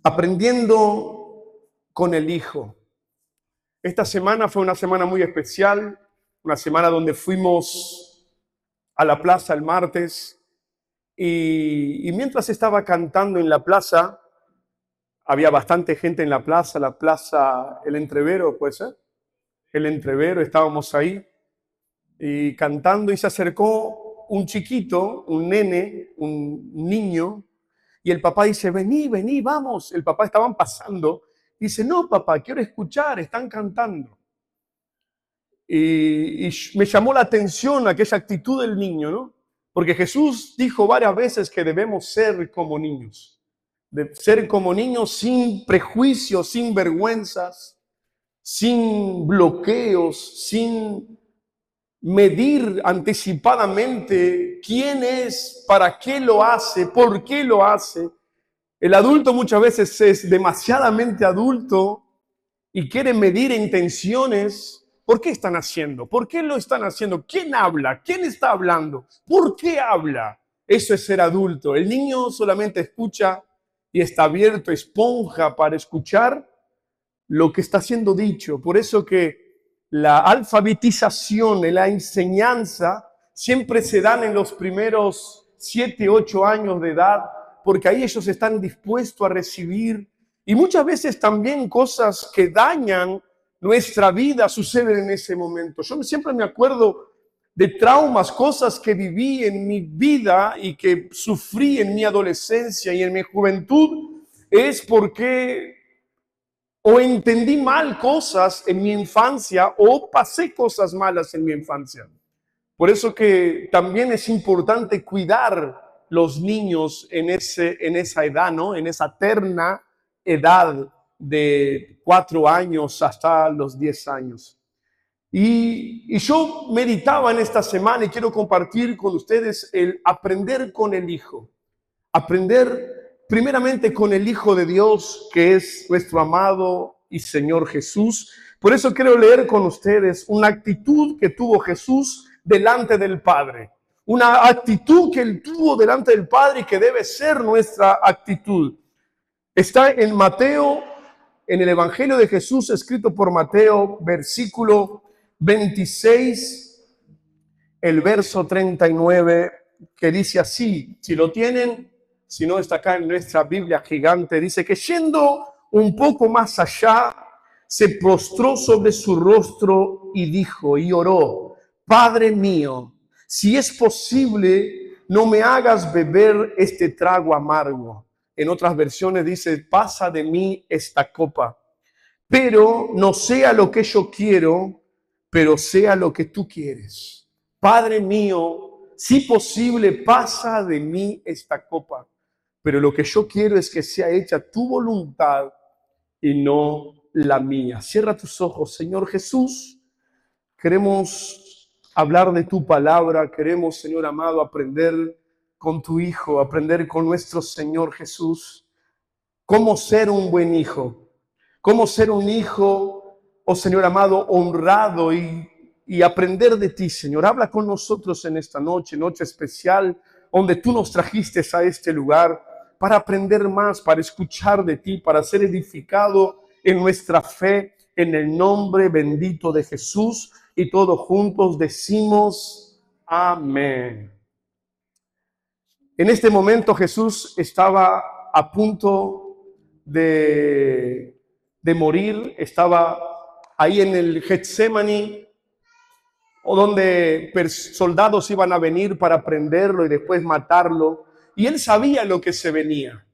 Aprendiendo con el Hijo. Esta semana fue una semana muy especial, una semana donde fuimos a la plaza el martes y mientras estaba cantando en la plaza, había bastante gente en la plaza El Entrevero, ¿puede ser? El Entrevero, estábamos ahí y cantando y se acercó un chiquito, un nene, un niño, y el papá dice, vení, vení, vamos. El papá estaban pasando. Dice, no, papá, quiero escuchar, están cantando. Y me llamó la atención aquella actitud del niño, ¿no? Porque Jesús dijo varias veces que debemos ser como niños. De ser como niños sin prejuicios, sin vergüenzas, sin bloqueos, sin medir anticipadamente quién es, para qué lo hace, por qué lo hace. El adulto muchas veces es demasiadamente adulto y quiere medir intenciones. ¿Por qué están haciendo? ¿Por qué lo están haciendo? ¿Quién habla? ¿Quién está hablando? ¿Por qué habla? Eso es ser adulto. El niño solamente escucha y está abierto, esponja para escuchar lo que está siendo dicho. Por eso que la alfabetización y la enseñanza siempre se dan en los primeros 7, 8 años de edad, porque ahí ellos están dispuestos a recibir. Y muchas veces también cosas que dañan nuestra vida suceden en ese momento. Yo siempre me acuerdo de traumas, cosas que viví en mi vida y que sufrí en mi adolescencia y en mi juventud, es porque o entendí mal cosas en mi infancia o pasé cosas malas en mi infancia. Por eso que también es importante cuidar los niños en esa edad, ¿no? En esa terna edad de 4 años hasta los 10 años. Y yo meditaba en esta semana y quiero compartir con ustedes el aprender con el Hijo. Aprender primeramente con el Hijo de Dios, que es nuestro amado y Señor Jesús. Por eso quiero leer con ustedes una actitud que tuvo Jesús delante del Padre. Una actitud que Él tuvo delante del Padre y que debe ser nuestra actitud. Está en Mateo, en el Evangelio de Jesús, escrito por Mateo, versículo 26, el verso 39, que dice así, si lo tienen, si no está acá en nuestra Biblia gigante, dice que yendo un poco más allá, se postró sobre su rostro y dijo y oró, Padre mío, si es posible, no me hagas beber este trago amargo. En otras versiones dice, pasa de mí esta copa, pero no sea lo que yo quiero, pero sea lo que tú quieres. Padre mío, si posible, pasa de mí esta copa, pero lo que yo quiero es que sea hecha tu voluntad y no la mía. Cierra tus ojos, Señor Jesús. Queremos hablar de tu palabra, queremos, Señor amado, aprender con tu Hijo, aprender con nuestro Señor Jesús, cómo ser un buen hijo, cómo ser un hijo, oh Señor amado, honrado y aprender de ti, Señor. Habla con nosotros en esta noche, noche especial, donde tú nos trajiste a este lugar para aprender más, para escuchar de ti, para ser edificado en nuestra fe, en el nombre bendito de Jesús. Y todos juntos decimos amén. En este momento Jesús estaba a punto de morir, estaba ahí en el Getsemaní, o donde soldados iban a venir para prenderlo y después matarlo. Y él sabía lo que se venía.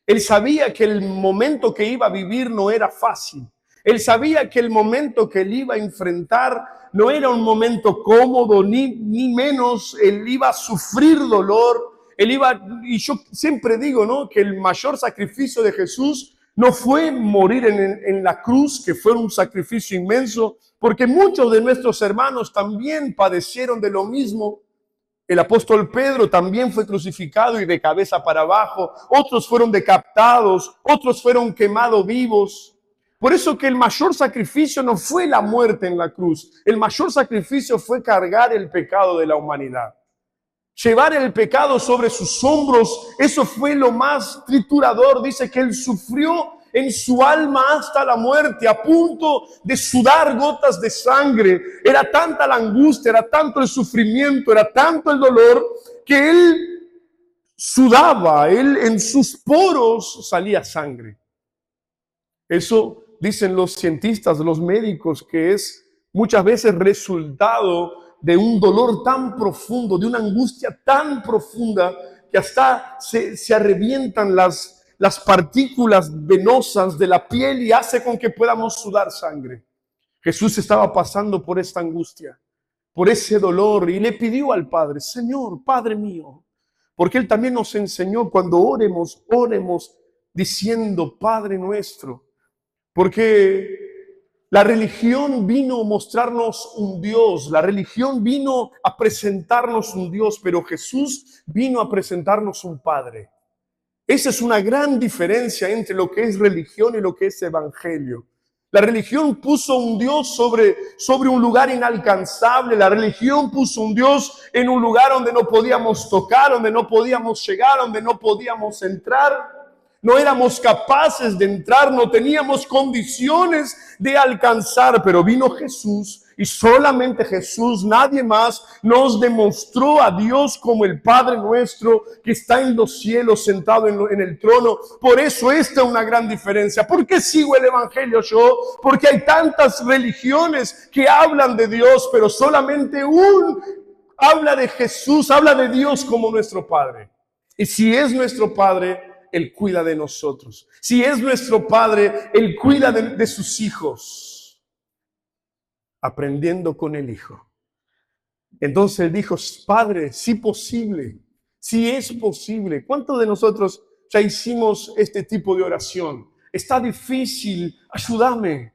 Él sabía que el momento que iba a vivir no era fácil. Él sabía que el momento que él iba a enfrentar no era un momento cómodo, ni menos. Él iba a sufrir dolor. Y yo siempre digo, ¿no?, que el mayor sacrificio de Jesús no fue morir en la cruz, que fue un sacrificio inmenso, porque muchos de nuestros hermanos también padecieron de lo mismo. El apóstol Pedro también fue crucificado y de cabeza para abajo. Otros fueron decapitados, otros fueron quemados vivos. Por eso que el mayor sacrificio no fue la muerte en la cruz. El mayor sacrificio fue cargar el pecado de la humanidad. llevar el pecado sobre sus hombros, eso fue lo más triturador. Dice que él sufrió en su alma hasta la muerte, a punto de sudar gotas de sangre. Era tanta la angustia, era tanto el sufrimiento, era tanto el dolor, que él sudaba, él en sus poros salía sangre. Eso dicen los cientistas, los médicos, que es muchas veces resultado de un dolor tan profundo, de una angustia tan profunda, que hasta se revientan las partículas venosas de la piel y hace con que podamos sudar sangre. Jesús estaba pasando por esta angustia, por ese dolor, y le pidió al Padre: Señor, Padre mío, porque Él también nos enseñó cuando oremos, oremos diciendo Padre nuestro, porque la religión vino a mostrarnos un Dios, la religión vino a presentarnos un Dios, pero Jesús vino a presentarnos un Padre. Esa es una gran diferencia entre lo que es religión y lo que es evangelio. La religión puso un Dios sobre un lugar inalcanzable. La religión puso un Dios en un lugar donde no podíamos tocar, donde no podíamos llegar, donde no podíamos entrar. No éramos capaces de entrar, no teníamos condiciones de alcanzar, pero vino Jesús y solamente Jesús, nadie más, nos demostró a Dios como el Padre nuestro que está en los cielos sentado en el trono. Por eso esta es una gran diferencia. ¿Por qué sigo el evangelio yo? Porque hay tantas religiones que hablan de Dios, pero solamente habla de Jesús, habla de Dios como nuestro Padre. Y si es nuestro Padre, Él cuida de nosotros. Si es nuestro Padre, Él cuida de sus hijos. Aprendiendo con el Hijo. Entonces Él dijo: Padre, si posible, si es posible. ¿Cuántos de nosotros ya hicimos este tipo de oración? Está difícil, ayúdame.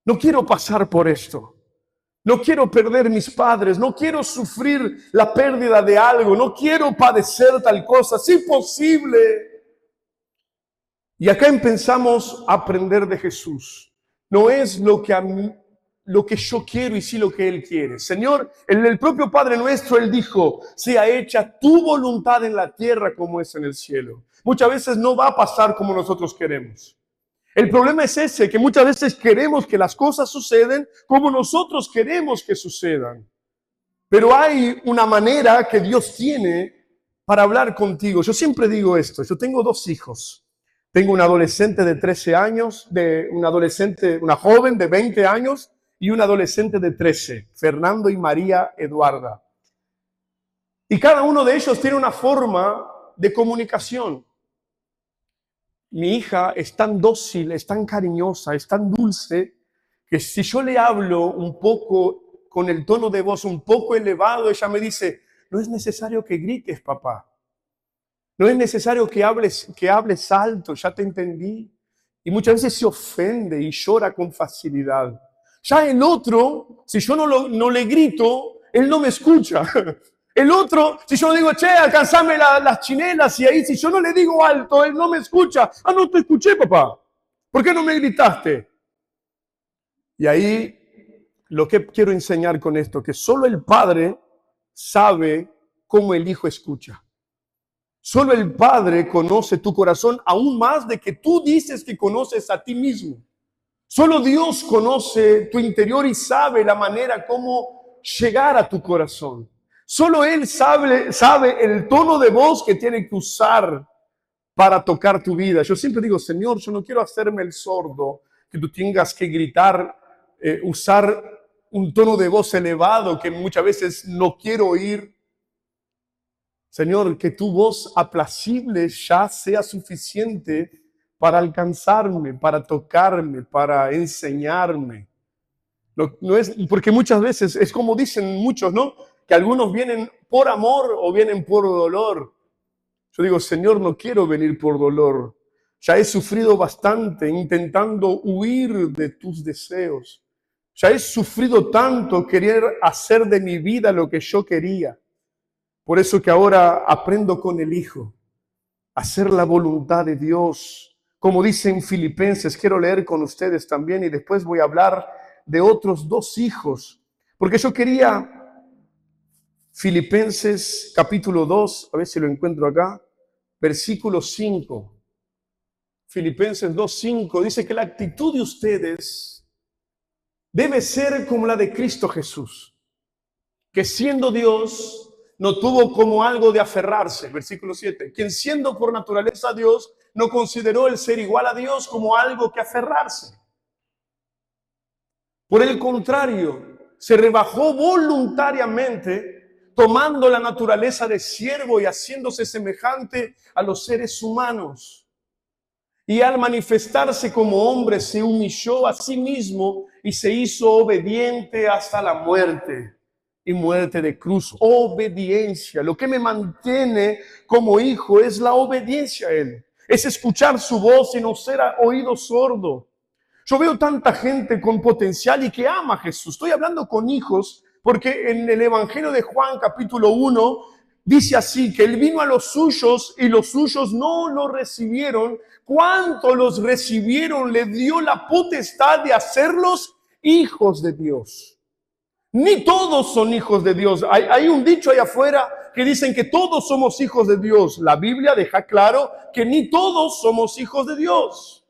No quiero pasar por esto. No quiero perder mis padres, no quiero sufrir la pérdida de algo, no quiero padecer tal cosa, si posible. Y acá empezamos a aprender de Jesús. No es lo que yo quiero y sí lo que Él quiere. Señor, en el propio Padre nuestro, Él dijo: sea hecha tu voluntad en la tierra como es en el cielo. Muchas veces no va a pasar como nosotros queremos. El problema es ese, que muchas veces queremos que las cosas suceden como nosotros queremos que sucedan. Pero hay una manera que Dios tiene para hablar contigo. Yo siempre digo esto: yo tengo 2 hijos. Tengo un adolescente de 13 años, una joven de 20 años y un adolescente de 13, Fernando y María Eduarda. Y cada uno de ellos tiene una forma de comunicación. Mi hija es tan dócil, es tan cariñosa, es tan dulce, que si yo le hablo un poco con el tono de voz un poco elevado, ella me dice: no es necesario que grites, papá. No es necesario que hables alto, ya te entendí. Y muchas veces se ofende y llora con facilidad. Ya el otro, si yo no le grito, él no me escucha. El otro, si yo le digo: che, alcanzame las chinelas, y ahí si yo no le digo alto, él no me escucha. Ah, no te escuché, papá. ¿Por qué no me gritaste? Y ahí lo que quiero enseñar con esto, que solo el Padre sabe cómo el Hijo escucha. Solo el Padre conoce tu corazón, aún más de que tú dices que conoces a ti mismo. Solo Dios conoce tu interior y sabe la manera cómo llegar a tu corazón. Solo Él sabe el tono de voz que tiene que usar para tocar tu vida. Yo siempre digo: Señor, yo no quiero hacerme el sordo, que tú tengas que gritar, usar un tono de voz elevado que muchas veces no quiero oír. Señor, que tu voz apacible ya sea suficiente para alcanzarme, para tocarme, para enseñarme. No es, porque muchas veces es como dicen muchos, ¿no? Que algunos vienen por amor o vienen por dolor. Yo digo: Señor, no quiero venir por dolor. Ya he sufrido bastante intentando huir de tus deseos. Ya he sufrido tanto querer hacer de mi vida lo que yo quería. Por eso que ahora aprendo con el Hijo, a hacer la voluntad de Dios. Como dice en Filipenses, quiero leer con ustedes también y después voy a hablar de otros 2 hijos. Porque yo quería Filipenses capítulo 2, a ver si lo encuentro acá, versículo 5. Filipenses 2:5 dice que la actitud de ustedes debe ser como la de Cristo Jesús, que siendo Dios no tuvo como algo de aferrarse, versículo 7, quien siendo por naturaleza Dios no consideró el ser igual a Dios como algo que aferrarse. Por el contrario, se rebajó voluntariamente, tomando la naturaleza de siervo y haciéndose semejante a los seres humanos. Y al manifestarse como hombre, se humilló a sí mismo y se hizo obediente hasta la muerte y muerte de cruz. Obediencia. Lo que me mantiene como hijo es la obediencia a Él. Es escuchar su voz y no ser oído sordo. Yo veo tanta gente con potencial y que ama a Jesús. Estoy hablando con hijos porque en el Evangelio de Juan capítulo 1 dice así, que Él vino a los suyos y los suyos no lo recibieron. ¿Cuánto los recibieron? Le dio la potestad de hacerlos hijos de Dios. Ni todos son hijos de Dios. Hay un dicho allá afuera que dicen que todos somos hijos de Dios. La Biblia deja claro que ni todos somos hijos de Dios.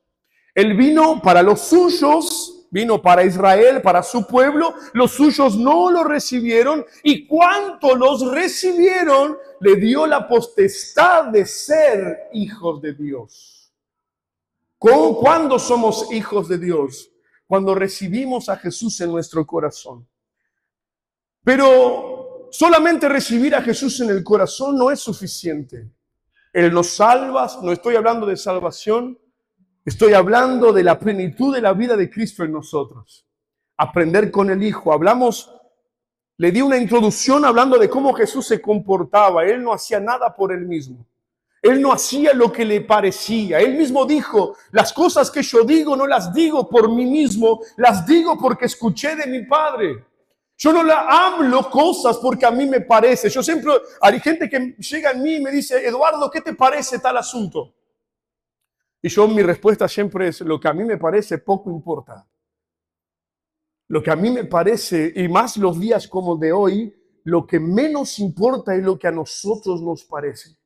Él vino para los suyos, vino para Israel, para su pueblo. Los suyos no lo recibieron. Y cuanto los recibieron, le dio la potestad de ser hijos de Dios. ¿Cuándo somos hijos de Dios? Cuando recibimos a Jesús en nuestro corazón. Pero solamente recibir a Jesús en el corazón no es suficiente. Él nos salva, no estoy hablando de salvación, estoy hablando de la plenitud de la vida de Cristo en nosotros. Aprender con el Hijo. Le di una introducción hablando de cómo Jesús se comportaba. Él no hacía nada por él mismo. Él no hacía lo que le parecía. Él mismo dijo, las cosas que yo digo no las digo por mí mismo, las digo porque escuché de mi Padre. Yo no le hablo cosas porque a mí me parece. Yo siempre, hay gente que llega a mí y me dice, Eduardo, ¿qué te parece tal asunto? Y mi respuesta siempre es, lo que a mí me parece poco importa. Lo que a mí me parece, y más los días como de hoy, lo que menos importa es lo que a nosotros nos parece.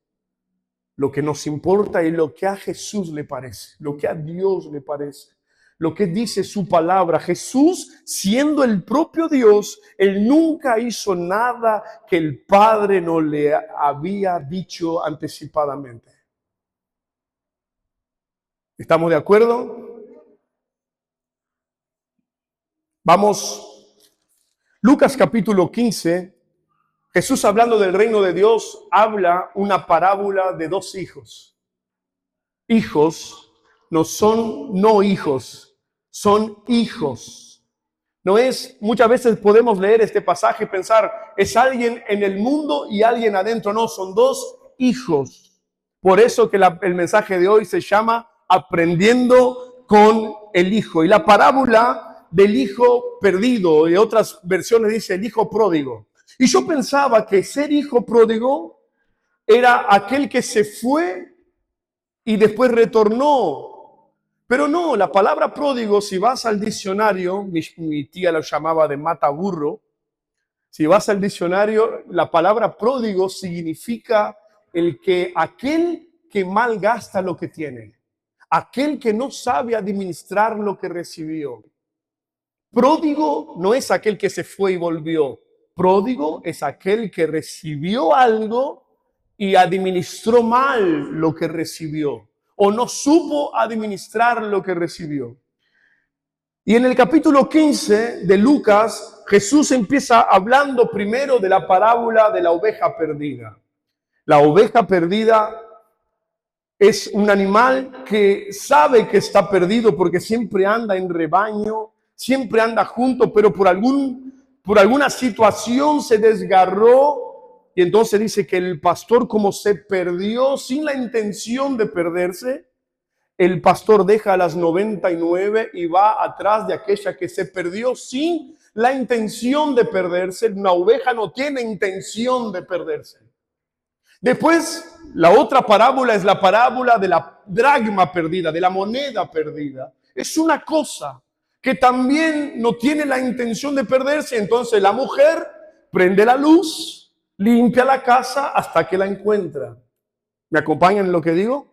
Lo que nos importa es lo que a Jesús le parece, lo que a Dios le parece, lo que dice su palabra. Jesús, siendo el propio Dios, Él nunca hizo nada que el Padre no le había dicho anticipadamente. ¿Estamos de acuerdo? Vamos, Lucas capítulo 15. Jesús, hablando del reino de Dios, habla una parábola de dos hijos. Hijos no son no hijos, son hijos. No es, muchas veces podemos leer este pasaje y pensar, es alguien en el mundo y alguien adentro. No, son dos hijos. Por eso que el mensaje de hoy se llama Aprendiendo con el Hijo. Y la parábola del hijo perdido, y otras versiones dice el hijo pródigo. Y yo pensaba que ser hijo pródigo era aquel que se fue y después retornó. Pero no, la palabra pródigo, si vas al diccionario, mi tía lo llamaba de mataburro, si vas al diccionario, la palabra pródigo significa aquel que malgasta lo que tiene, aquel que no sabe administrar lo que recibió. Pródigo no es aquel que se fue y volvió. Pródigo es aquel que recibió algo y administró mal lo que recibió, o no supo administrar lo que recibió. Y en el capítulo 15 de Lucas, Jesús empieza hablando primero de la parábola de la oveja perdida. La oveja perdida es un animal que sabe que está perdido porque siempre anda en rebaño, siempre anda junto, pero por alguna situación se desgarró, y entonces dice que el pastor, como se perdió sin la intención de perderse, el pastor deja a las 99 y va atrás de aquella que se perdió sin la intención de perderse. Una oveja no tiene intención de perderse. Después, la otra parábola es la parábola de la dracma perdida, de la moneda perdida. Es una cosa que también no tiene la intención de perderse. Entonces la mujer prende la luz, limpia la casa hasta que la encuentra. ¿Me acompañan en lo que digo?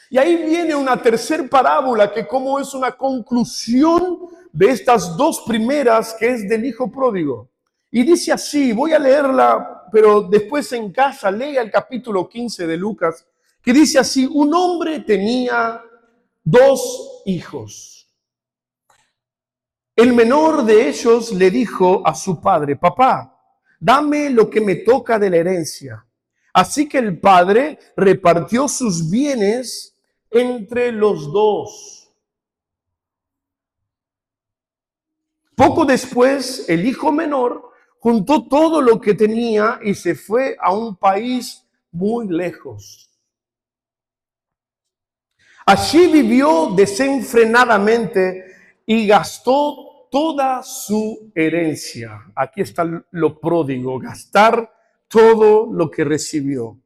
Y ahí viene una tercera parábola que como es una conclusión de estas dos primeras, que es del hijo pródigo. Y dice así, voy a leerla, pero después en casa lea el capítulo 15 de Lucas, que dice así: un hombre tenía dos hijos. El menor de ellos le dijo a su padre: papá, dame lo que me toca de la herencia. Así que el padre repartió sus bienes entre los dos. Poco después, el hijo menor juntó todo lo que tenía y se fue a un país muy lejos. Allí vivió desenfrenadamente y gastó toda su herencia. Aquí está lo pródigo, gastar todo lo que recibió.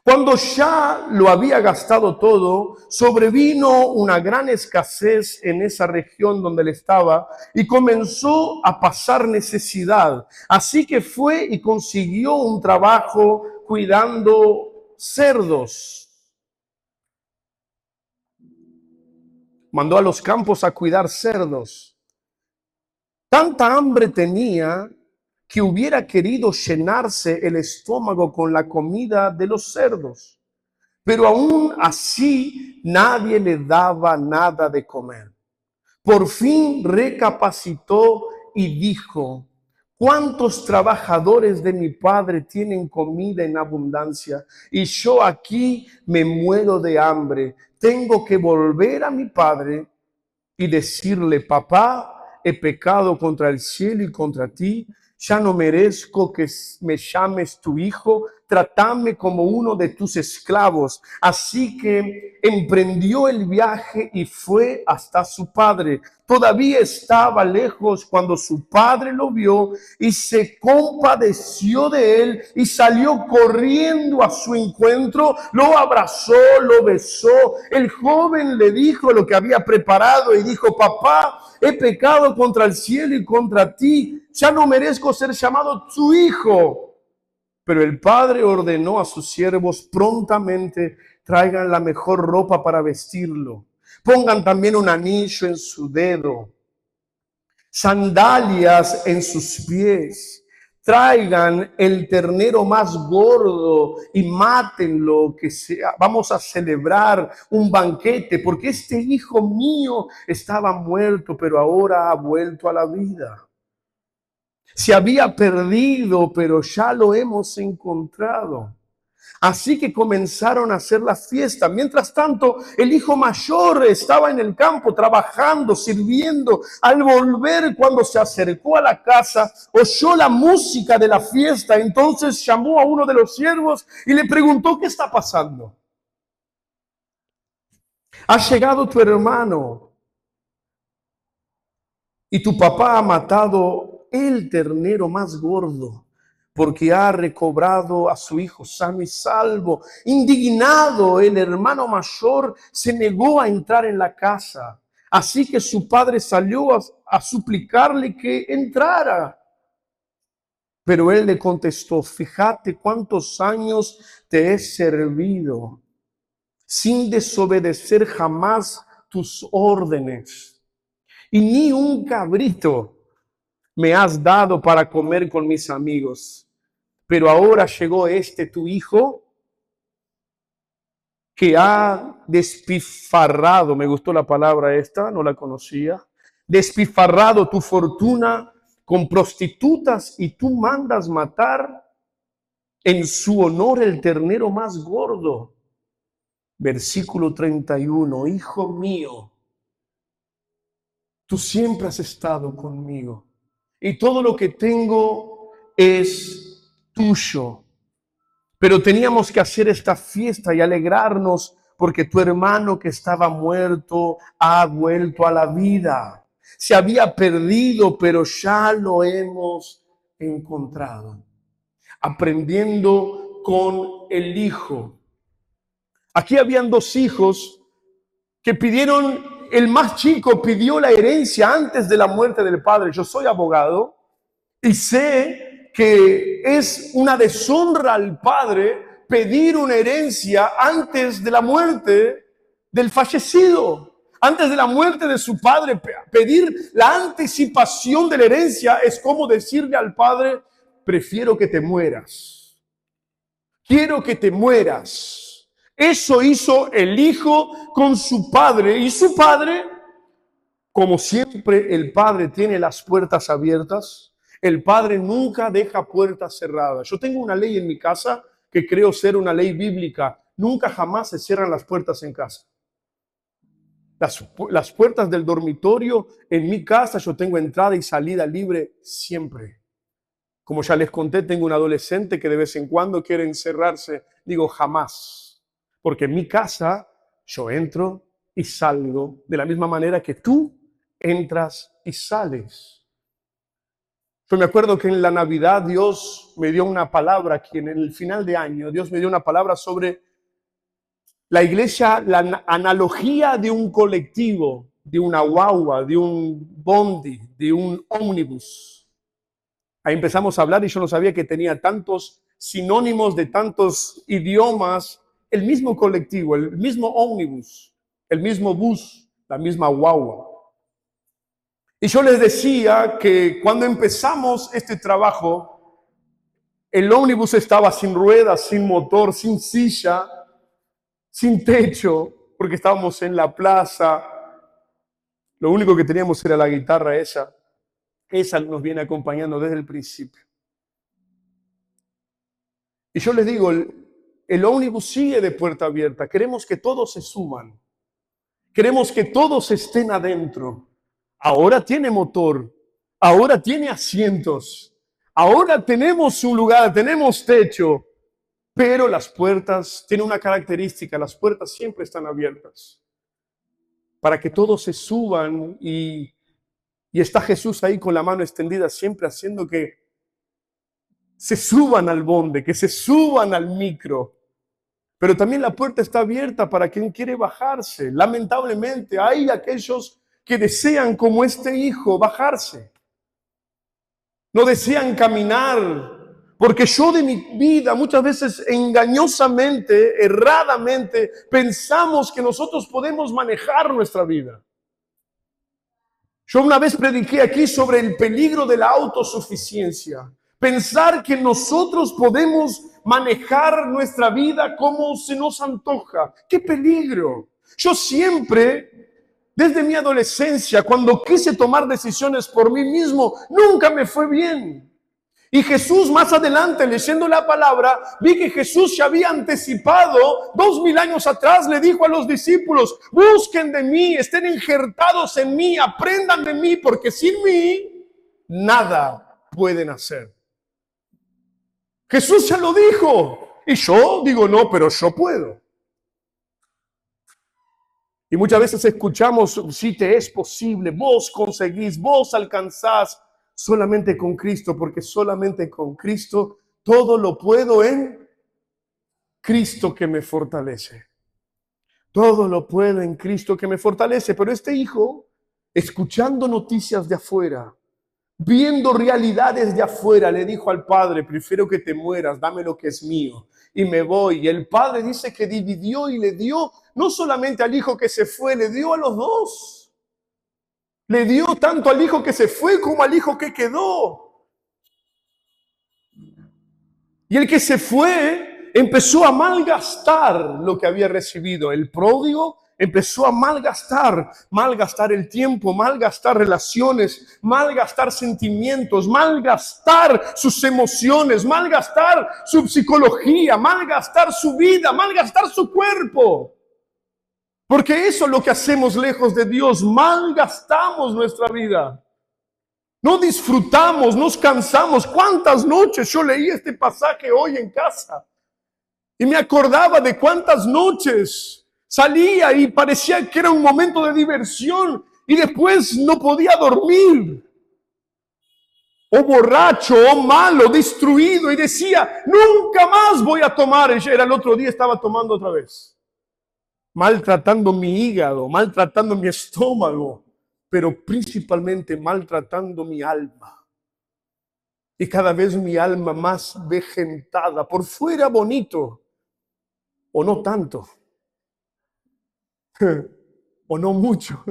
Cuando ya lo había gastado todo, sobrevino una gran escasez en esa región donde él estaba y comenzó a pasar necesidad. Así que fue y consiguió un trabajo cuidando cerdos. Mandó a los campos a cuidar cerdos. Tanta hambre tenía que hubiera querido llenarse el estómago con la comida de los cerdos. Pero aún así nadie le daba nada de comer. Por fin recapacitó y dijo: ¿cuántos trabajadores de mi padre tienen comida en abundancia? Y yo aquí me muero de hambre. Tengo que volver a mi padre y decirle: papá, he pecado contra el cielo y contra ti. Ya no merezco que me llames tu hijo, trátame como uno de tus esclavos. Así que emprendió el viaje y fue hasta su padre. Todavía estaba lejos cuando su padre lo vio y se compadeció de él y salió corriendo a su encuentro, lo abrazó, lo besó. El joven le dijo lo que había preparado y dijo: papá, he pecado contra el cielo y contra ti. Ya no merezco ser llamado tu hijo. Pero el padre ordenó a sus siervos: prontamente traigan la mejor ropa para vestirlo. Pongan también un anillo en su dedo, sandalias en sus pies. Traigan el ternero más gordo y mátenlo, que vamos a celebrar un banquete, porque este hijo mío estaba muerto, pero ahora ha vuelto a la vida. Se había perdido, pero ya lo hemos encontrado. Así que comenzaron a hacer la fiesta. Mientras tanto, el hijo mayor estaba en el campo trabajando, sirviendo. Al volver, cuando se acercó a la casa, oyó la música de la fiesta. Entonces llamó a uno de los siervos y le preguntó: ¿qué está pasando? Ha llegado tu hermano y tu papá ha matado el ternero más gordo, porque ha recobrado a su hijo sano y salvo. Indignado, el hermano mayor se negó a entrar en la casa. Así que su padre salió a suplicarle que entrara. Pero él le contestó: fíjate cuántos años te he servido, sin desobedecer jamás tus órdenes, y ni un cabrito me has dado para comer con mis amigos. Pero ahora llegó este tu hijo, que ha despilfarrado, me gustó la palabra esta, no la conocía, despilfarrado tu fortuna con prostitutas, y tú mandas matar en su honor el ternero más gordo. Versículo 31, hijo mío, tú siempre has estado conmigo y todo lo que tengo es tuyo. Pero teníamos que hacer esta fiesta y alegrarnos porque tu hermano que estaba muerto ha vuelto a la vida. Se había perdido, pero ya lo hemos encontrado. Aprendiendo con el hijo. Aquí habían dos hijos que pidieron, el más chico pidió la herencia antes de la muerte del padre. Yo soy abogado y sé que es una deshonra al padre pedir una herencia antes de la muerte del fallecido. Antes de la muerte de su padre, pedir la anticipación de la herencia es como decirle al padre: prefiero que te mueras. Quiero que te mueras. Eso hizo el hijo con su padre, y su padre, como siempre el padre tiene las puertas abiertas, el padre nunca deja puertas cerradas. Yo tengo una ley en mi casa que creo ser una ley bíblica. Nunca jamás se cierran las puertas en casa. Las puertas del dormitorio en mi casa, yo tengo entrada y salida libre siempre. Como ya les conté, tengo un adolescente que de vez en cuando quiere encerrarse. Digo, jamás. Porque en mi casa yo entro y salgo de la misma manera que tú entras y sales. Yo me acuerdo que en la Navidad Dios me dio una palabra, aquí en el final de año, Dios me dio una palabra sobre la iglesia, la analogía de un colectivo, de una guagua, de un bondi, de un ómnibus. Ahí empezamos a hablar y yo no sabía que tenía tantos sinónimos de tantos idiomas. El mismo colectivo, el mismo ómnibus, el mismo bus, la misma guagua. Y yo les decía que cuando empezamos este trabajo, el ómnibus estaba sin ruedas, sin motor, sin silla, sin techo, porque estábamos en la plaza. Lo único que teníamos era la guitarra esa. Esa nos viene acompañando desde el principio. Y yo les digo, el ómnibus sigue de puerta abierta. Queremos que todos se suban. Queremos que todos estén adentro. Ahora tiene motor. Ahora tiene asientos. Ahora tenemos un lugar, tenemos techo. Pero las puertas tienen una característica. Las puertas siempre están abiertas. Para que todos se suban y está Jesús ahí con la mano extendida, siempre haciendo que se suban al bonde, que se suban al micro. Pero también la puerta está abierta para quien quiere bajarse. Lamentablemente hay aquellos que desean, como este hijo, bajarse. No desean caminar. Porque yo de mi vida muchas veces engañosamente, erradamente, pensamos que nosotros podemos manejar nuestra vida. Yo una vez prediqué aquí sobre el peligro de la autosuficiencia. Pensar que nosotros podemos manejar nuestra vida como se nos antoja. ¡Qué peligro! Yo siempre, desde mi adolescencia, cuando quise tomar decisiones por mí mismo, nunca me fue bien. Y Jesús, más adelante, leyendo la palabra, vi que Jesús se había anticipado 2000 años atrás. Le dijo a los discípulos: busquen de mí, estén injertados en mí, aprendan de mí, porque sin mí nada pueden hacer. Jesús ya lo dijo. Y yo digo, no, pero yo puedo. Y muchas veces escuchamos: si te es posible, vos conseguís, vos alcanzás. Solamente con Cristo, porque solamente con Cristo todo lo puedo en Cristo que me fortalece. Todo lo puedo en Cristo que me fortalece. Pero este hijo, escuchando noticias de afuera, viendo realidades de afuera, le dijo al padre: prefiero que te mueras, dame lo que es mío y me voy. Y el padre dice que dividió y le dio no solamente al hijo que se fue, le dio a los dos. Le dio tanto al hijo que se fue como al hijo que quedó. Y el que se fue empezó a malgastar lo que había recibido. El pródigo empezó a malgastar el tiempo, malgastar relaciones, malgastar sentimientos, malgastar sus emociones, malgastar su psicología, malgastar su vida, malgastar su cuerpo. Porque eso es lo que hacemos lejos de Dios, malgastamos nuestra vida. No disfrutamos, nos cansamos. ¿Cuántas noches yo leí este pasaje hoy en casa? Y me acordaba de cuántas noches salía y parecía que era un momento de diversión y después no podía dormir. O borracho, o malo, destruido, y decía: nunca más voy a tomar. Y era el otro día, estaba tomando otra vez. Maltratando mi hígado, maltratando mi estómago, pero principalmente maltratando mi alma. Y cada vez mi alma más vegetada, por fuera bonito, o no tanto, o no mucho,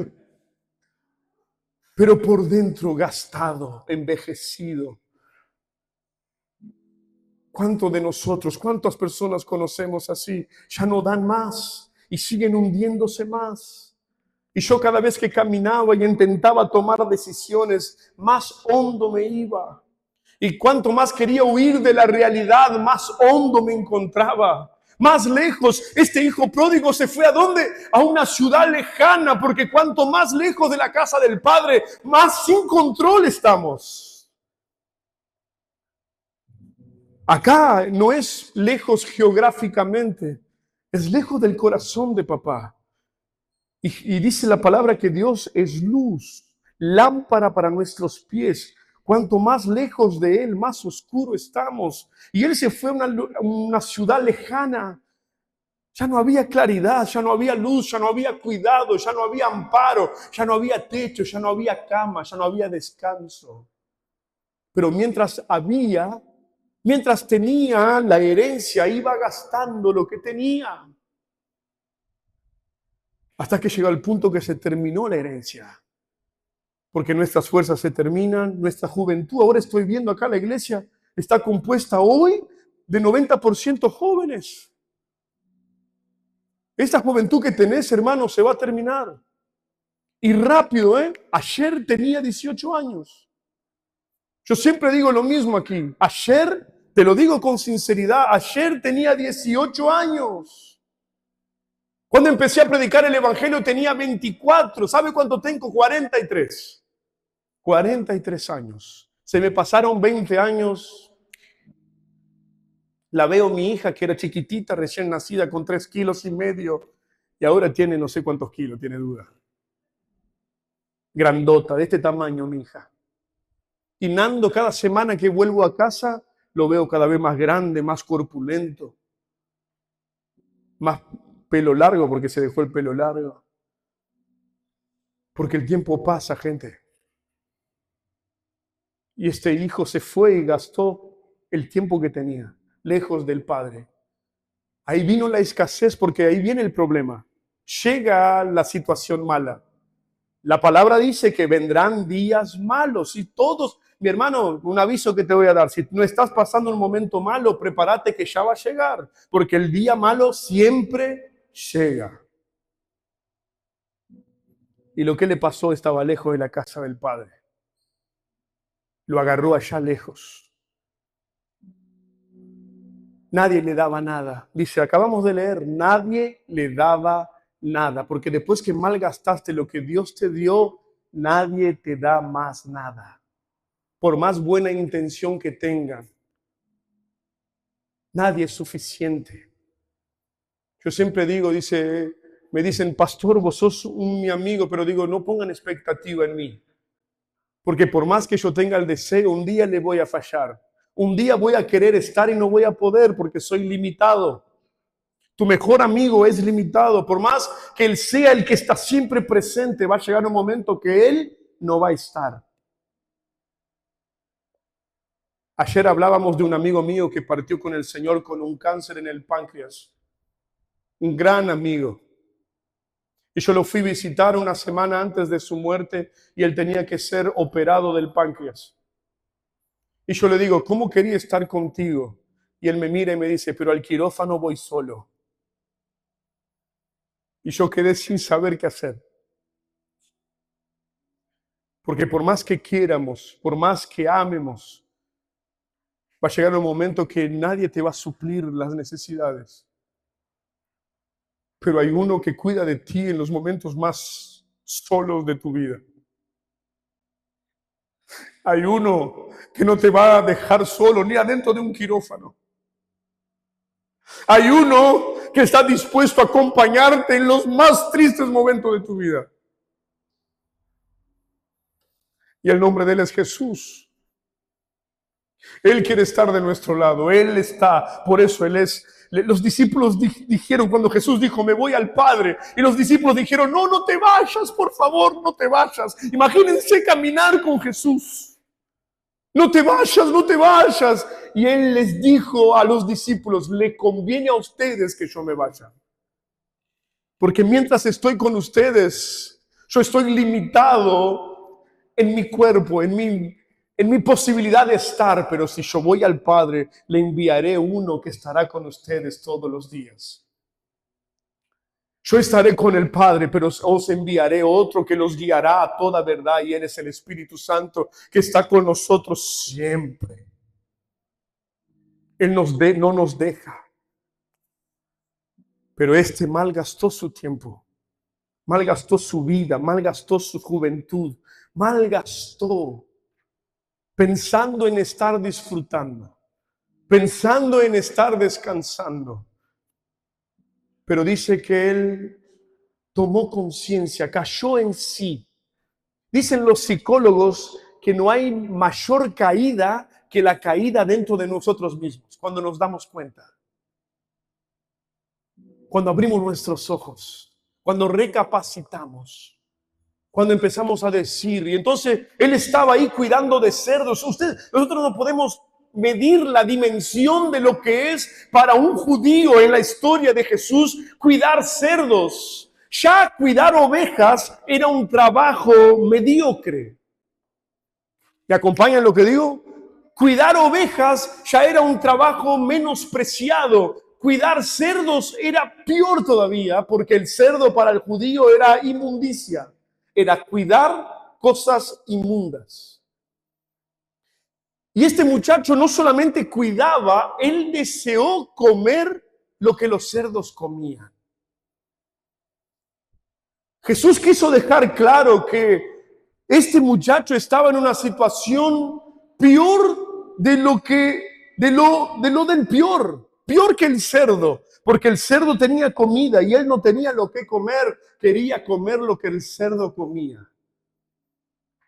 pero por dentro gastado, envejecido. ¿Cuántos de nosotros, cuántas personas conocemos así? Ya no dan más y siguen hundiéndose más. Y yo cada vez que caminaba y intentaba tomar decisiones, más hondo me iba. Y cuanto más quería huir de la realidad, más hondo me encontraba. Más lejos, este hijo pródigo se fue ¿a dónde? A una ciudad lejana, porque cuanto más lejos de la casa del padre, más sin control estamos. Acá no es lejos geográficamente, es lejos del corazón de papá. Y dice la palabra que Dios es luz, lámpara para nuestros pies. Cuanto más lejos de Él, más oscuro estamos. Y Él se fue a una ciudad lejana. Ya no había claridad, ya no había luz, ya no había cuidado, ya no había amparo, ya no había techo, ya no había cama, ya no había descanso. Pero mientras tenía la herencia, iba gastando lo que tenía. Hasta que llegó el punto que se terminó la herencia. Porque nuestras fuerzas se terminan, nuestra juventud. Ahora estoy viendo acá la iglesia, está compuesta hoy de 90% jóvenes. Esta juventud que tenés, hermano, se va a terminar. Y rápido, ¿eh? Ayer tenía 18 años. Yo siempre digo lo mismo aquí. Ayer, te lo digo con sinceridad, ayer tenía 18 años. Cuando empecé a predicar el evangelio tenía 24. ¿Sabe cuánto tengo? 43. 43 años. Se me pasaron 20 años. La veo mi hija que era chiquitita, recién nacida, con 3,5 kilos. Y ahora tiene no sé cuántos kilos, tiene duda. Grandota, de este tamaño mi hija. Y Nando, cada semana que vuelvo a casa, lo veo cada vez más grande, más corpulento. Más pelo largo, porque se dejó el pelo largo. Porque el tiempo pasa, gente. Y este hijo se fue y gastó el tiempo que tenía, lejos del padre. Ahí vino la escasez, porque ahí viene el problema. Llega la situación mala. La palabra dice que vendrán días malos y todos, mi hermano, un aviso que te voy a dar. Si no estás pasando un momento malo, prepárate que ya va a llegar, porque el día malo siempre llega. Y lo que le pasó estaba lejos de la casa del padre. Lo agarró allá lejos. Nadie le daba nada. Dice, acabamos de leer, nadie le daba nada. Porque después que malgastaste lo que Dios te dio, nadie te da más nada. Por más buena intención que tengan, nadie es suficiente. Yo siempre digo, me dicen, pastor, vos sos mi amigo, pero digo, no pongan expectativa en mí. Porque por más que yo tenga el deseo, un día le voy a fallar. Un día voy a querer estar y no voy a poder porque soy limitado. Tu mejor amigo es limitado. Por más que él sea el que está siempre presente, va a llegar un momento que él no va a estar. Ayer hablábamos de un amigo mío que partió con el Señor con un cáncer en el páncreas. Un gran amigo. Y yo lo fui a visitar una semana antes de su muerte y él tenía que ser operado del páncreas. Y yo le digo, ¿cómo quería estar contigo? Y él me mira y me dice, pero al quirófano voy solo. Y yo quedé sin saber qué hacer. Porque por más que quieramos, por más que amemos, va a llegar un momento que nadie te va a suplir las necesidades. Pero hay uno que cuida de ti en los momentos más solos de tu vida. Hay uno que no te va a dejar solo ni adentro de un quirófano. Hay uno que está dispuesto a acompañarte en los más tristes momentos de tu vida. Y el nombre de él es Jesús. Él quiere estar de nuestro lado. Él está, por eso él es. Los discípulos dijeron cuando Jesús dijo, me voy al Padre. Y los discípulos dijeron, no, no te vayas, por favor, no te vayas. Imagínense caminar con Jesús. No te vayas, no te vayas. Y él les dijo a los discípulos, le conviene a ustedes que yo me vaya. Porque mientras estoy con ustedes, yo estoy limitado en mi cuerpo, en mi posibilidad de estar. Pero si yo voy al Padre, le enviaré uno que estará con ustedes todos los días. Yo estaré con el Padre, pero os enviaré otro que los guiará a toda verdad, y Él es el Espíritu Santo que está con nosotros siempre. Él no nos deja. Pero este malgastó su tiempo, malgastó su vida, malgastó su juventud, malgastó pensando en estar disfrutando, pensando en estar descansando. Pero dice que él tomó conciencia, cayó en sí. Dicen los psicólogos que no hay mayor caída que la caída dentro de nosotros mismos, cuando nos damos cuenta. Cuando abrimos nuestros ojos, cuando recapacitamos, cuando empezamos a decir, y entonces él estaba ahí cuidando de cerdos. Nosotros no podemos medir la dimensión de lo que es para un judío en la historia de Jesús cuidar cerdos. Ya cuidar ovejas era un trabajo mediocre. ¿Me acompañan lo que digo? Cuidar ovejas ya era un trabajo menospreciado. Cuidar cerdos era peor todavía, porque el cerdo para el judío era inmundicia. Era cuidar cosas inmundas. Y este muchacho no solamente cuidaba, él deseó comer lo que los cerdos comían. Jesús quiso dejar claro que este muchacho estaba en una situación peor de lo del peor que el cerdo, porque el cerdo tenía comida y él no tenía lo que comer, quería comer lo que el cerdo comía.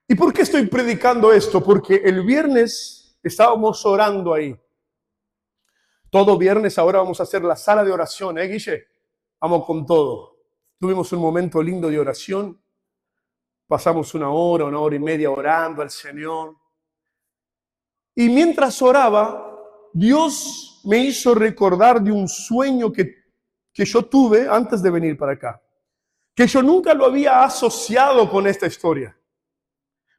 ¿Y por qué estoy predicando esto? Porque el viernes estábamos orando ahí. Todo viernes ahora vamos a hacer la sala de oración, Guille? Vamos con todo. Tuvimos un momento lindo de oración. Pasamos una hora y media orando al Señor. Y mientras oraba, Dios me hizo recordar de un sueño que yo tuve antes de venir para acá. Que yo nunca lo había asociado con esta historia.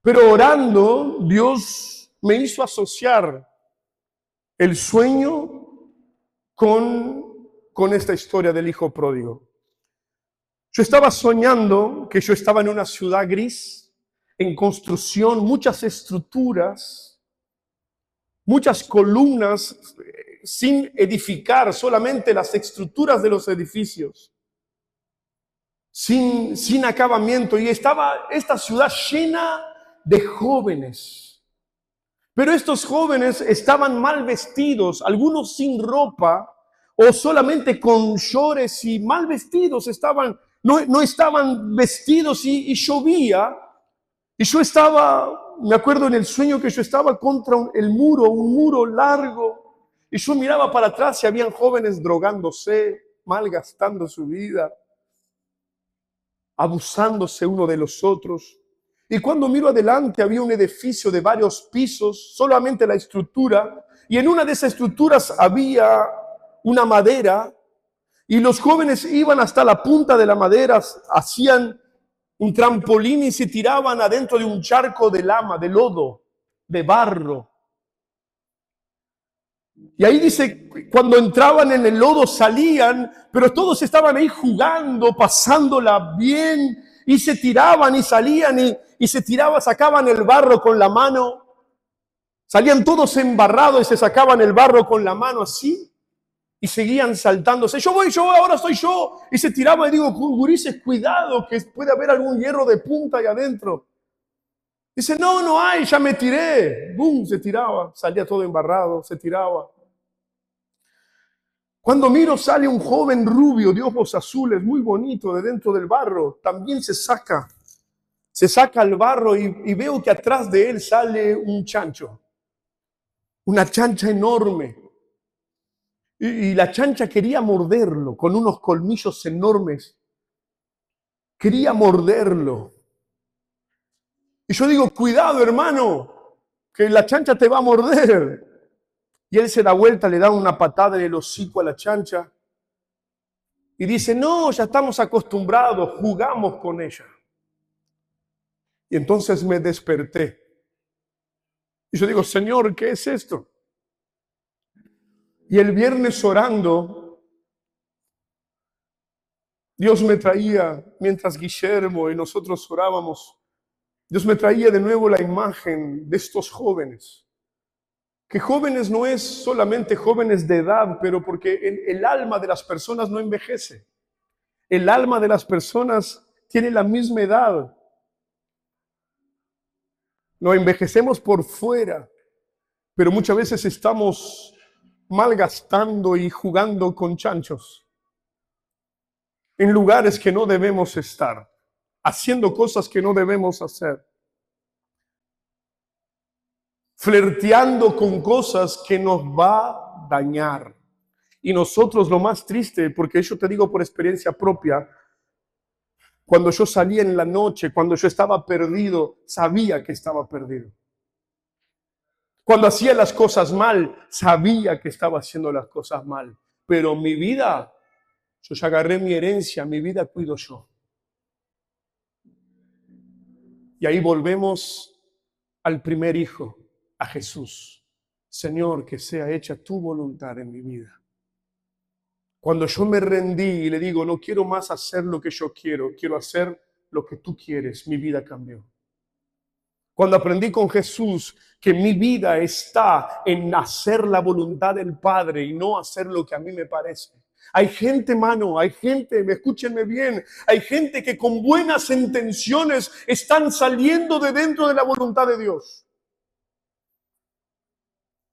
Pero orando, Dios me hizo asociar el sueño con esta historia del hijo pródigo. Yo estaba soñando que yo estaba en una ciudad gris, en construcción, muchas estructuras, muchas columnas sin edificar, solamente las estructuras de los edificios, sin acabamiento. Y estaba esta ciudad llena de jóvenes. Pero estos jóvenes estaban mal vestidos, algunos sin ropa o solamente con shorts y mal vestidos, no estaban vestidos y llovía. Y yo estaba, me acuerdo en el sueño que yo estaba contra un muro largo, y yo miraba para atrás y habían jóvenes drogándose, malgastando su vida, abusándose uno de los otros. Y cuando miro adelante había un edificio de varios pisos, solamente la estructura, y en una de esas estructuras había una madera, y los jóvenes iban hasta la punta de la madera, hacían un trampolín y se tiraban adentro de un charco de lama, de lodo, de barro. Y ahí dice, cuando entraban en el lodo salían, pero todos estaban ahí jugando, pasándola bien, y se tiraban y salían y se tiraban, sacaban el barro con la mano, salían todos embarrados y se sacaban el barro con la mano así, y seguían saltándose. Yo voy, ahora soy yo. Y se tiraba y digo, gurises, cuidado, que puede haber algún hierro de punta ahí adentro. Dice, no hay, ya me tiré. ¡Bum! Se tiraba, salía todo embarrado, se tiraba. Cuando miro sale un joven rubio de ojos azules, muy bonito, de dentro del barro. También se saca el barro y veo que atrás de él sale un chancho. Una chancha enorme. Y la chancha quería morderlo con unos colmillos enormes. Quería morderlo. Y yo digo, cuidado, hermano. que la chancha te va a morder. Y él se da vuelta, le da una patada en el hocico a la chancha y dice, no, ya estamos acostumbrados, jugamos con ella. Y entonces me desperté. Y yo digo, Señor, ¿qué es esto? Y el viernes orando, Dios me traía, mientras Guillermo y nosotros orábamos, Dios me traía de nuevo la imagen de estos jóvenes. Que jóvenes no es solamente jóvenes de edad, pero porque el alma de las personas no envejece. El alma de las personas tiene la misma edad. No envejecemos por fuera, pero muchas veces estamos malgastando y jugando con chanchos en lugares que no debemos estar, haciendo cosas que no debemos hacer, flirteando con cosas que nos va a dañar. Y nosotros, lo más triste, porque yo te digo por experiencia propia, cuando yo salía en la noche, cuando yo estaba perdido, sabía que estaba perdido. Cuando hacía las cosas mal, sabía que estaba haciendo las cosas mal. Pero mi vida, yo ya agarré mi herencia, mi vida cuido yo. Y ahí volvemos al primer hijo, a Jesús. Señor, que sea hecha tu voluntad en mi vida. Cuando yo me rendí y le digo, no quiero más hacer lo que yo quiero hacer lo que tú quieres, mi vida cambió. Cuando aprendí con Jesús que mi vida está en hacer la voluntad del Padre y no hacer lo que a mí me parece. Hay gente, mano, hay gente, escúchenme bien, hay gente que con buenas intenciones están saliendo de dentro de la voluntad de Dios.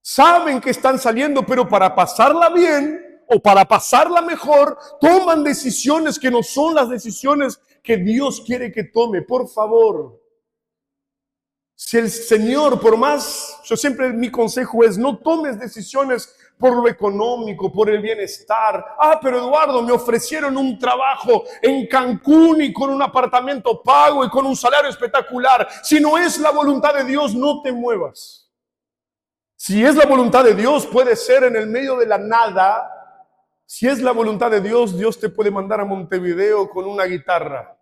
Saben que están saliendo, pero para pasarla bien o para pasarla mejor, toman decisiones que no son las decisiones que Dios quiere que tome. Por favor. Si el Señor, por más, yo siempre mi consejo es, no tomes decisiones por lo económico, por el bienestar. Pero Eduardo, me ofrecieron un trabajo en Cancún y con un apartamento pago y con un salario espectacular. Si no es la voluntad de Dios, no te muevas. Si es la voluntad de Dios, puede ser en el medio de la nada. Si es la voluntad de Dios, Dios te puede mandar a Montevideo con una guitarra.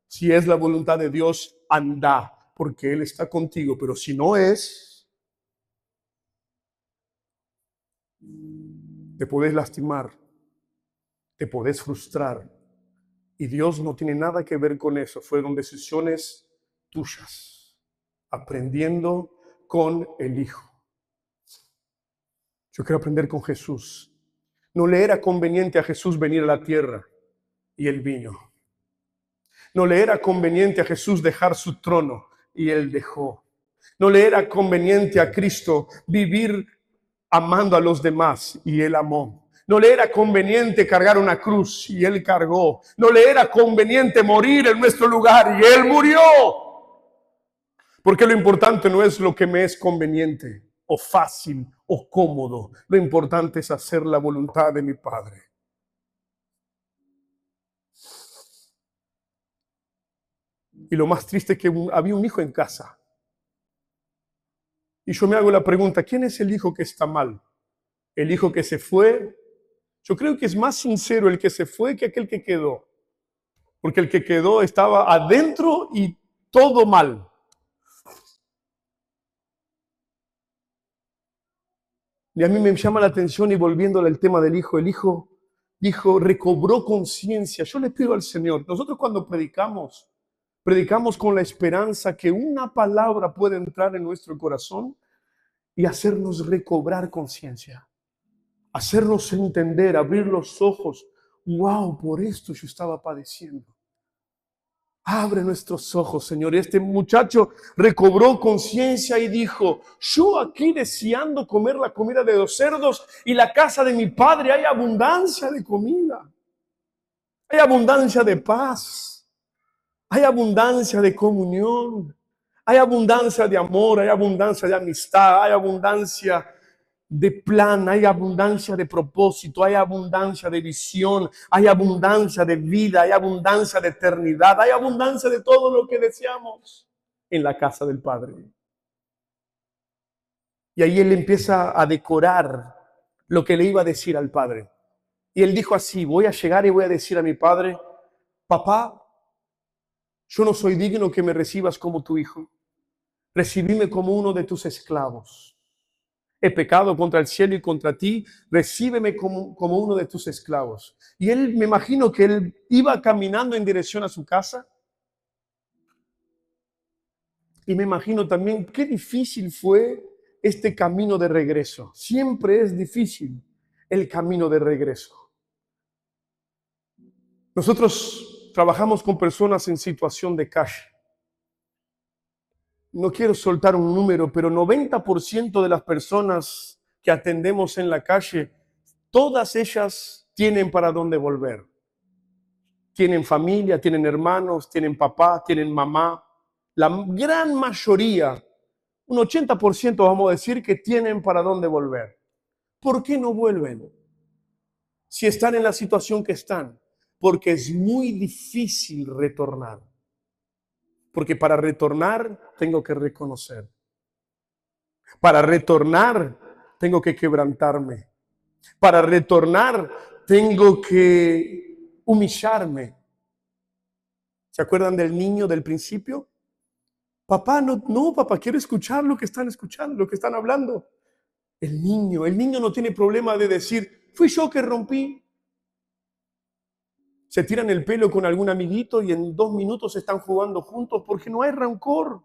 Si es la voluntad de Dios, anda. Porque Él está contigo, pero si no es, te podés lastimar, te podés frustrar. Y Dios no tiene nada que ver con eso. Fueron decisiones tuyas, aprendiendo con el Hijo. Yo quiero aprender con Jesús. No le era conveniente a Jesús venir a la tierra y Él vino. No le era conveniente a Jesús dejar su trono y Él dejó. No le era conveniente a Cristo vivir amando a los demás y Él amó. No le era conveniente cargar una cruz y Él cargó. No le era conveniente morir en nuestro lugar y Él murió. Porque lo importante no es lo que me es conveniente o fácil o cómodo. Lo importante es hacer la voluntad de mi Padre. Y lo más triste es que había un hijo en casa. Y yo me hago la pregunta, ¿quién es el hijo que está mal? ¿El hijo que se fue? Yo creo que es más sincero el que se fue que aquel que quedó. Porque el que quedó estaba adentro y todo mal. Y a mí me llama la atención, y volviéndole al tema del hijo, el hijo recobró conciencia. Yo le pido al Señor, nosotros cuando predicamos con la esperanza que una palabra puede entrar en nuestro corazón y hacernos recobrar conciencia, hacernos entender, abrir los ojos. Wow, por esto yo estaba padeciendo. Abre nuestros ojos, Señor. Este muchacho recobró conciencia y dijo, yo aquí deseando comer la comida de los cerdos y la casa de mi padre hay abundancia de comida. Hay abundancia de paz. Hay abundancia de comunión. Hay abundancia de amor. Hay abundancia de amistad. Hay abundancia de plan, hay abundancia de propósito, hay abundancia de visión, hay abundancia de vida, hay abundancia de eternidad, hay abundancia de todo lo que deseamos en la casa del Padre. Y ahí él empieza a decorar lo que le iba a decir al padre. Y él dijo así: voy a llegar y voy a decir a mi padre: papá, yo no soy digno que me recibas como tu hijo. Recibime como uno de tus esclavos. He pecado contra el cielo y contra ti. Recíbeme como uno de tus esclavos. Y él, me imagino que él iba caminando en dirección a su casa. Y me imagino también qué difícil fue este camino de regreso. Siempre es difícil el camino de regreso. Nosotros trabajamos con personas en situación de calle. No quiero soltar un número, pero 90% de las personas que atendemos en la calle, todas ellas tienen para dónde volver. Tienen familia, tienen hermanos, tienen papá, tienen mamá. La gran mayoría, un 80% vamos a decir, que tienen para dónde volver. ¿Por qué no vuelven? Si están en la situación que están, porque es muy difícil retornar. Porque para retornar tengo que reconocer. Para retornar tengo que quebrantarme. Para retornar tengo que humillarme. ¿Se acuerdan del niño del principio? Papá, no, papá, quiero escuchar lo que están escuchando, lo que están hablando. El niño no tiene problema de decir: fui yo que rompí. Se tiran el pelo con algún amiguito y en 2 minutos están jugando juntos porque no hay rencor.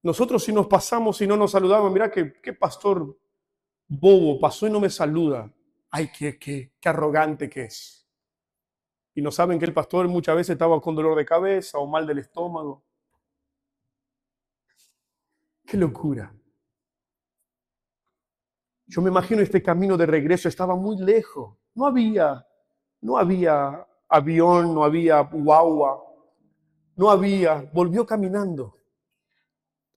Nosotros, si nos pasamos y no nos saludamos, mirá qué pastor bobo, pasó y no me saluda. Ay, qué arrogante que es. Y no saben que el pastor muchas veces estaba con dolor de cabeza o mal del estómago. Qué locura. Yo me imagino este camino de regreso estaba muy lejos. No había avión, no había guagua, volvió caminando.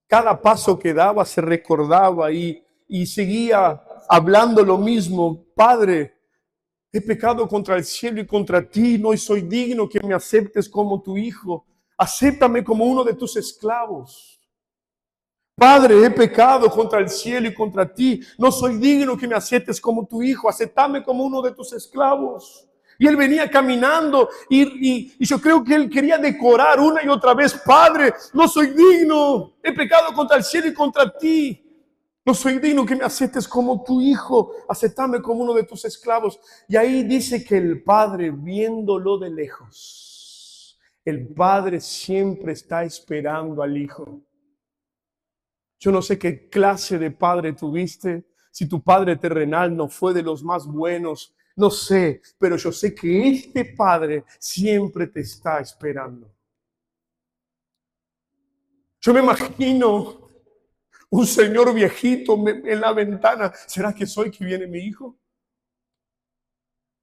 Cada paso que daba se recordaba y seguía hablando lo mismo: Padre, he pecado contra el cielo y contra ti, no soy digno que me aceptes como tu hijo. Acéptame como uno de tus esclavos. Padre, he pecado contra el cielo y contra ti, no soy digno que me aceptes como tu hijo. Acéptame como uno de tus esclavos. Y él venía caminando y yo creo que él quería decorar una y otra vez: Padre, no soy digno, he pecado contra el cielo y contra ti. No soy digno que me aceptes como tu hijo, acéptame como uno de tus esclavos. Y ahí dice que el padre, viéndolo de lejos, el padre siempre está esperando al hijo. Yo no sé qué clase de padre tuviste, si tu padre terrenal no fue de los más buenos, no sé, pero yo sé que este padre siempre te está esperando. Yo me imagino un señor viejito en la ventana: ¿será que soy que viene mi hijo?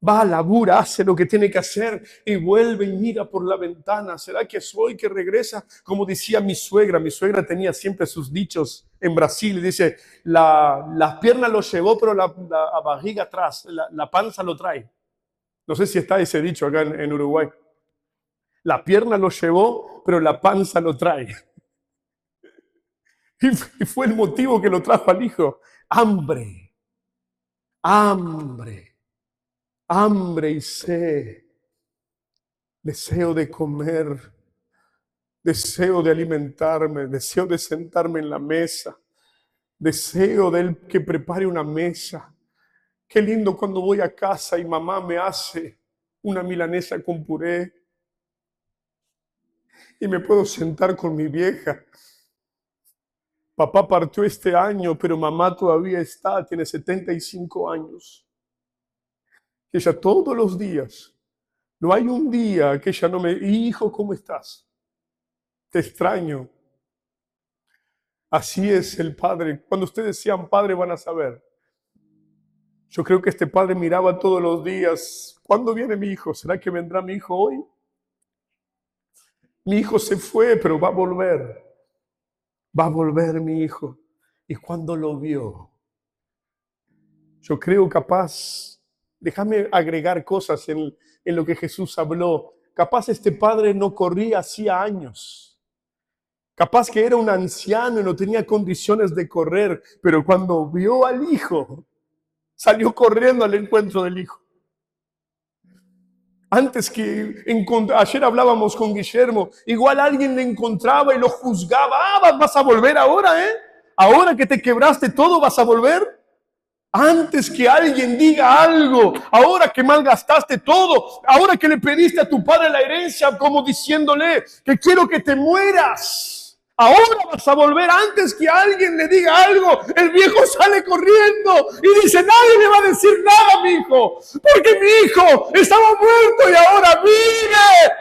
Va, labura, hace lo que tiene que hacer y vuelve y mira por la ventana. ¿Será que soy que regresa? Como decía mi suegra tenía siempre sus dichos en Brasil. Dice: la pierna lo llevó, pero la barriga atrás, la panza lo trae. No sé si está ese dicho acá en Uruguay. La pierna lo llevó, pero la panza lo trae. Y fue el motivo que lo trajo al hijo: hambre, hambre, hambre y sed, deseo de comer, deseo de alimentarme, deseo de sentarme en la mesa, deseo de él que prepare una mesa. Qué lindo cuando voy a casa y mamá me hace una milanesa con puré y me puedo sentar con mi vieja. Papá partió este año, pero mamá todavía está, tiene 75 años. Ella todos los días, no hay un día que ella no me: hijo, ¿cómo estás? Te extraño. Así es el padre. Cuando ustedes sean padres van a saber. Yo creo que este padre miraba todos los días: ¿cuándo viene mi hijo? ¿Será que vendrá mi hijo hoy? Mi hijo se fue, pero va a volver. Va a volver mi hijo. Y cuando lo vio, yo creo capaz, déjame agregar cosas en lo que Jesús habló. Capaz este padre no corría hacía años. Capaz que era un anciano y no tenía condiciones de correr, pero cuando vio al hijo, salió corriendo al encuentro del hijo. Antes que ayer hablábamos con Guillermo, igual alguien le encontraba y lo juzgaba. Ah, vas a volver ahora, ¿eh? Ahora que te quebraste todo, ¿vas a volver? Antes que alguien diga algo, ahora que malgastaste todo, ahora que le pediste a tu padre la herencia como diciéndole que quiero que te mueras, ahora vas a volver. Antes que alguien le diga algo, el viejo sale corriendo y dice: nadie le va a decir nada a mi hijo, porque mi hijo estaba muerto y ahora vive.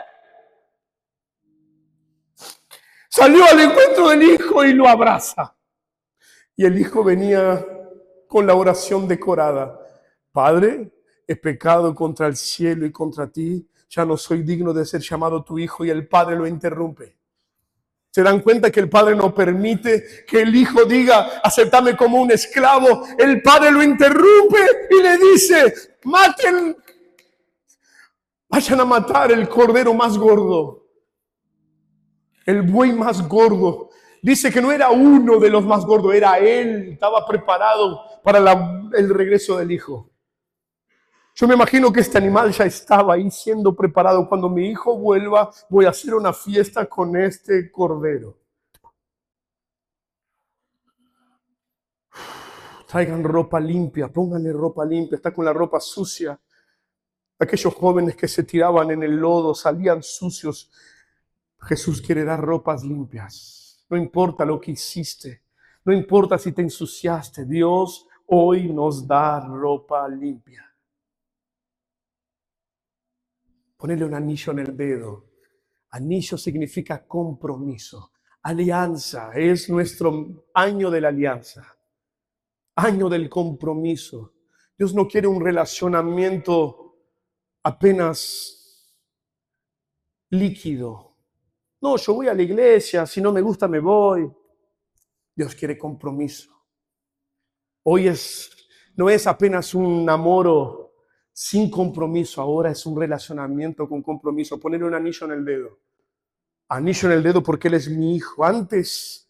Salió al encuentro del hijo y lo abraza. Y el hijo venía con la oración decorada: Padre, he pecado contra el cielo y contra ti, ya no soy digno de ser llamado tu hijo. Y el padre lo interrumpe. ¿Se dan cuenta que el padre no permite que el hijo diga: acéptame como un esclavo? El padre lo interrumpe y le dice: maten, vayan a matar el cordero más gordo, el buey más gordo. Dice que no era uno de los más gordos, era él. Estaba preparado para el regreso del hijo. Yo me imagino que este animal ya estaba ahí siendo preparado. Cuando mi hijo vuelva, voy a hacer una fiesta con este cordero. Traigan ropa limpia, pónganle ropa limpia. Está con la ropa sucia. Aquellos jóvenes que se tiraban en el lodo, salían sucios. Jesús quiere dar ropas limpias. No importa lo que hiciste, no importa si te ensuciaste, Dios hoy nos da ropa limpia. Ponerle un anillo en el dedo. Anillo significa compromiso. Alianza, es nuestro año de la alianza. Año del compromiso. Dios no quiere un relacionamiento apenas líquido. No, yo voy a la iglesia, si no me gusta me voy. Dios quiere compromiso. Hoy no es apenas un amor sin compromiso, ahora es un relacionamiento con compromiso. Ponerle un anillo en el dedo. Anillo en el dedo porque Él es mi hijo. Antes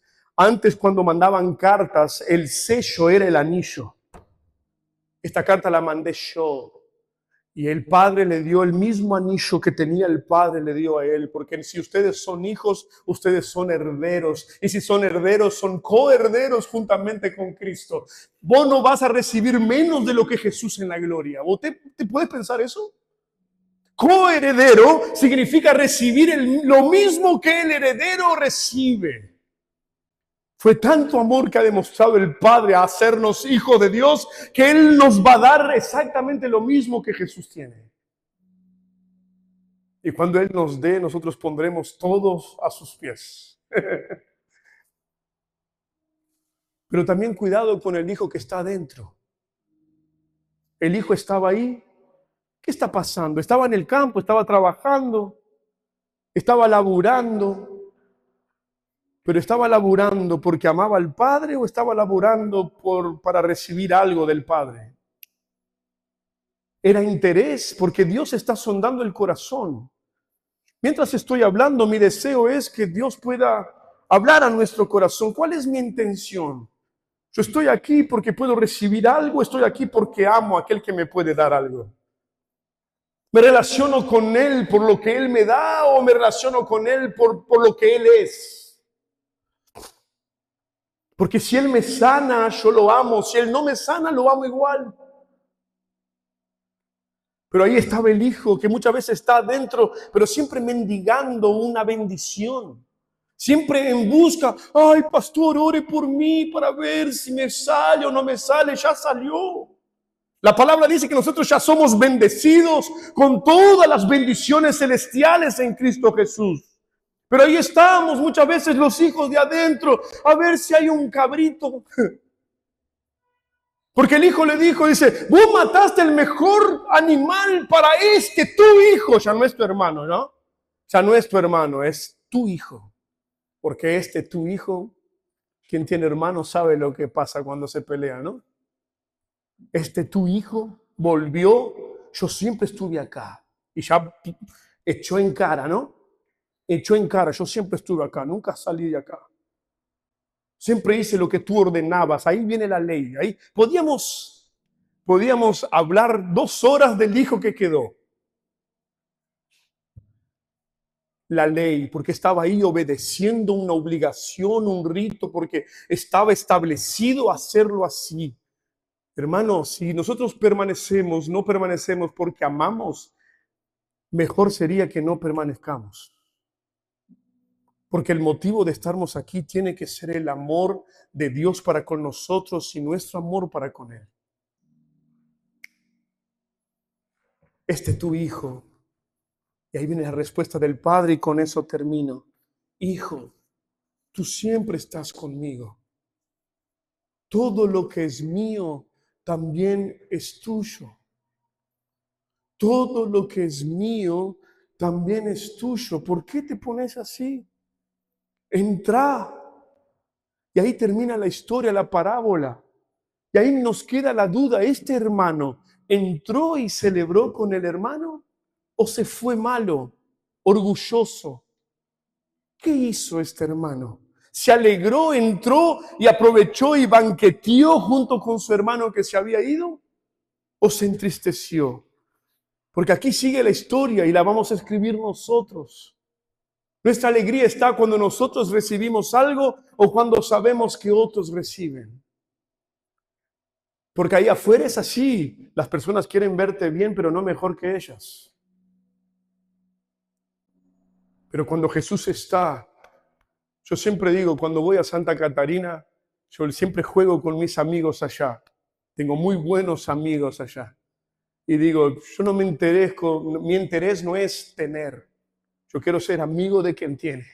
cuando mandaban cartas, el sello era el anillo. Esta carta la mandé yo. Y el Padre le dio el mismo anillo que tenía el Padre, le dio a él. Porque si ustedes son hijos, ustedes son herederos. Y si son herederos, son coherederos juntamente con Cristo. Vos no vas a recibir menos de lo que Jesús en la gloria. ¿Vos te puedes pensar eso? Coheredero significa recibir lo mismo que el heredero recibe. Fue tanto amor que ha demostrado el Padre a hacernos hijos de Dios que Él nos va a dar exactamente lo mismo que Jesús tiene. Y cuando Él nos dé, nosotros pondremos todos a sus pies. Pero también cuidado con el hijo que está adentro. El hijo estaba ahí. ¿Qué está pasando? Estaba en el campo, estaba trabajando, estaba laburando. ¿Pero estaba laburando porque amaba al Padre o estaba laburando para recibir algo del Padre? Era interés, porque Dios está sondando el corazón. Mientras estoy hablando, mi deseo es que Dios pueda hablar a nuestro corazón. ¿Cuál es mi intención? Yo estoy aquí porque puedo recibir algo, estoy aquí porque amo a aquel que me puede dar algo. ¿Me relaciono con Él por lo que Él me da o me relaciono con Él por lo que Él es? Porque si Él me sana, yo lo amo. Si Él no me sana, lo amo igual. Pero ahí estaba el hijo que muchas veces está adentro, pero siempre mendigando una bendición. Siempre en busca: ay, pastor, ore por mí para ver si me sale o no me sale. Ya salió. La palabra dice que nosotros ya somos bendecidos con todas las bendiciones celestiales en Cristo Jesús. Pero ahí estamos muchas veces los hijos de adentro, a ver si hay un cabrito. Porque el hijo le dijo, dice: vos mataste el mejor animal para tu hijo. Ya no es tu hermano, ¿no? Ya no es tu hermano, es tu hijo. Porque tu hijo, quien tiene hermano sabe lo que pasa cuando se pelea, ¿no? Tu hijo volvió, yo siempre estuve acá. Y ya echó en cara, ¿no? echó en cara, yo siempre estuve acá, nunca salí de acá. Siempre hice lo que tú ordenabas, ahí viene la ley. Ahí podíamos hablar 2 horas del hijo que quedó. La ley, porque estaba ahí obedeciendo una obligación, un rito, porque estaba establecido hacerlo así. Hermanos, si nosotros permanecemos, no permanecemos porque amamos, mejor sería que no permanezcamos. Porque el motivo de estarnos aquí tiene que ser el amor de Dios para con nosotros y nuestro amor para con Él. Este tu hijo. Y ahí viene la respuesta del Padre y con eso termino. Hijo, tú siempre estás conmigo. Todo lo que es mío también es tuyo. Todo lo que es mío también es tuyo. ¿Por qué te pones así? Entra. Y ahí termina la historia, la parábola. Y ahí nos queda la duda, ¿este hermano entró y celebró con el hermano? ¿O se fue malo, orgulloso? ¿Qué hizo este hermano? ¿Se alegró, entró y aprovechó y banqueteó junto con su hermano que se había ido? ¿O se entristeció? Porque aquí sigue la historia y la vamos a escribir nosotros. Nuestra alegría está cuando nosotros recibimos algo o cuando sabemos que otros reciben. Porque ahí afuera es así. Las personas quieren verte bien, pero no mejor que ellas. Pero cuando Jesús está, yo siempre digo, cuando voy a Santa Catarina, yo siempre juego con mis amigos allá. Tengo muy buenos amigos allá. Y digo, yo no me interesco, mi interés no es tener. Yo quiero ser amigo de quien tiene.